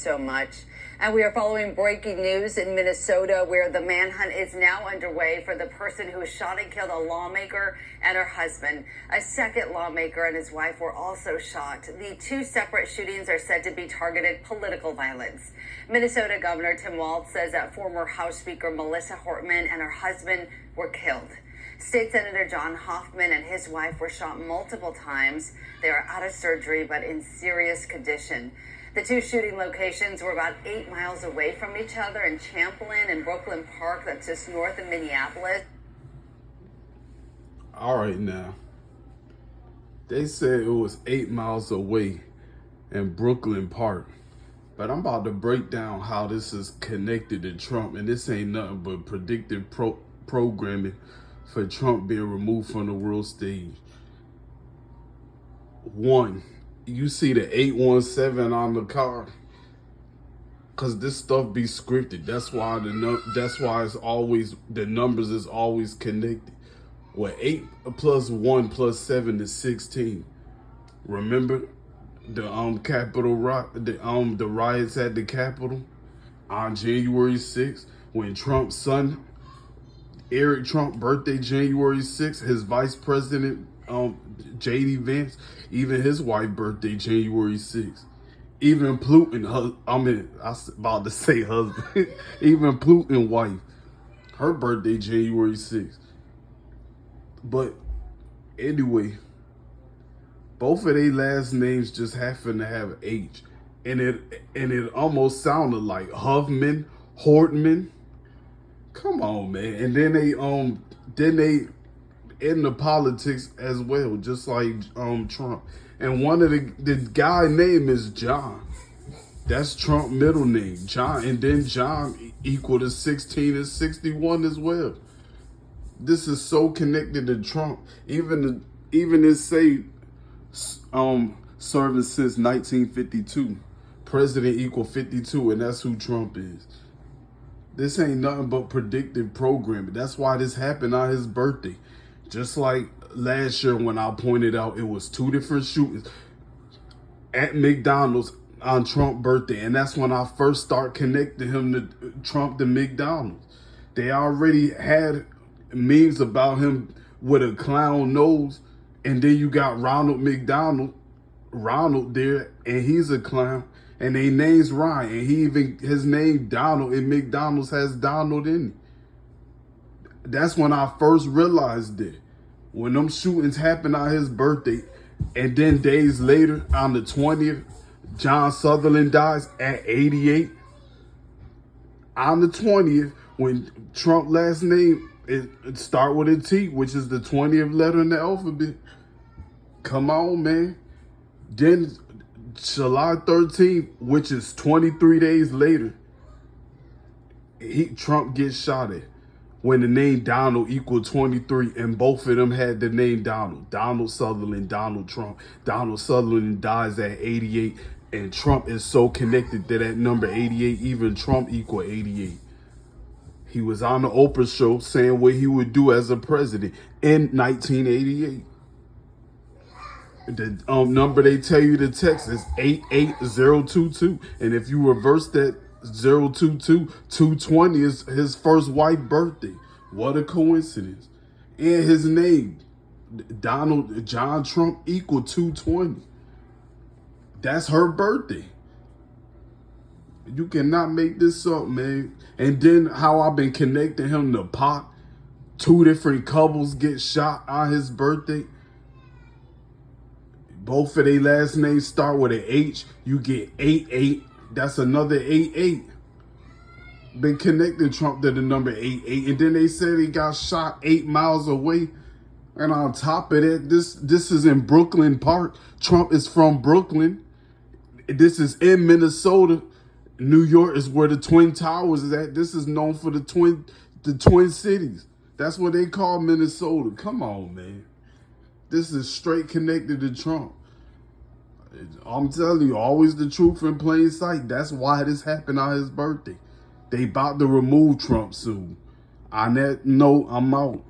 So much. And we are following breaking news in Minnesota, where the manhunt is now underway for the person who shot and killed a lawmaker and her husband. A second lawmaker and his wife were also shot. The two separate shootings are said to be targeted political violence. Minnesota Governor Tim Walz says that former House Speaker Melissa Hortman and her husband were killed. State Senator John Hoffman and his wife were shot multiple times. They are out of surgery but in serious condition. The two shooting locations were about 8 miles away from each other in Champlin and Brooklyn Park, that's just north of Minneapolis. All right, now. They said it was 8 miles away in Brooklyn Park. But I'm about to break down how this is connected to Trump. And this ain't nothing but predictive programming for Trump being removed from the world stage. One, you see the 817 on the car, cause this stuff be scripted. That's why it's always, the numbers is always connected. Well, 8 plus 1 plus 7 is 16. Remember the Capitol the riots at the Capitol on January 6th, when Trump's son, Eric Trump, birthday January 6th, his vice president J.D. Vance, even his wife birthday January 6th. Even Putin, I was about to say husband, even Putin wife, her birthday January 6th. But anyway, both of their last names just happen to have H, and it almost sounded like Huffman, Hortman. Come on, man. And then they into politics as well, just like Trump. And one of the guy name is John. That's Trump's middle name, John. And then John equal to 16 and 61 as well. This is so connected to Trump. Even it say serving since 1952. President equal 52, and that's who Trump is. This ain't nothing but predictive programming. That's why this happened on his birthday. Just like last year when I pointed out it was 2 different shootings at McDonald's on Trump's birthday. And that's when I first start connecting him to Trump to McDonald's. They already had memes about him with a clown nose. And then you got Ronald there, and he's a clown. And their name's Ryan. And his name Donald, and McDonald's has Donald in it. That's when I first realized it. When them shootings happened on his birthday, and then days later, on the 20th, John Sutherland dies at 88. On the 20th, when Trump's last name it start with a T, which is the 20th letter in the alphabet. Come on, man. Then July 13th, which is 23 days later, Trump gets shot at. When the name Donald equaled 23, and both of them had the name Donald. Donald Sutherland, Donald Trump. Donald Sutherland dies at 88, and Trump is so connected to that number 88, even Trump equal 88. He was on the Oprah show saying what he would do as a president in 1988. The number they tell you to text is 88022, and if you reverse that 022, 220 is his first wife's birthday. What a coincidence. And his name, Donald John Trump, equal 220. That's her birthday. You cannot make this up, man. And then how I've been connecting him to Pac. 2 different couples get shot on his birthday. Both of their last names start with an H. You get 88. That's another 88. Been connecting Trump to the number 88. And then they said he got shot 8 miles away. And on top of that, this is in Brooklyn Park. Trump is from Brooklyn. This is in Minnesota. New York is where the Twin Towers is at. This is known for the Twin Cities. That's what they call Minnesota. Come on, man. This is straight connected to Trump. I'm telling you, always the truth in plain sight. That's why this happened on his birthday. They about to remove Trump soon. On that note, I'm out.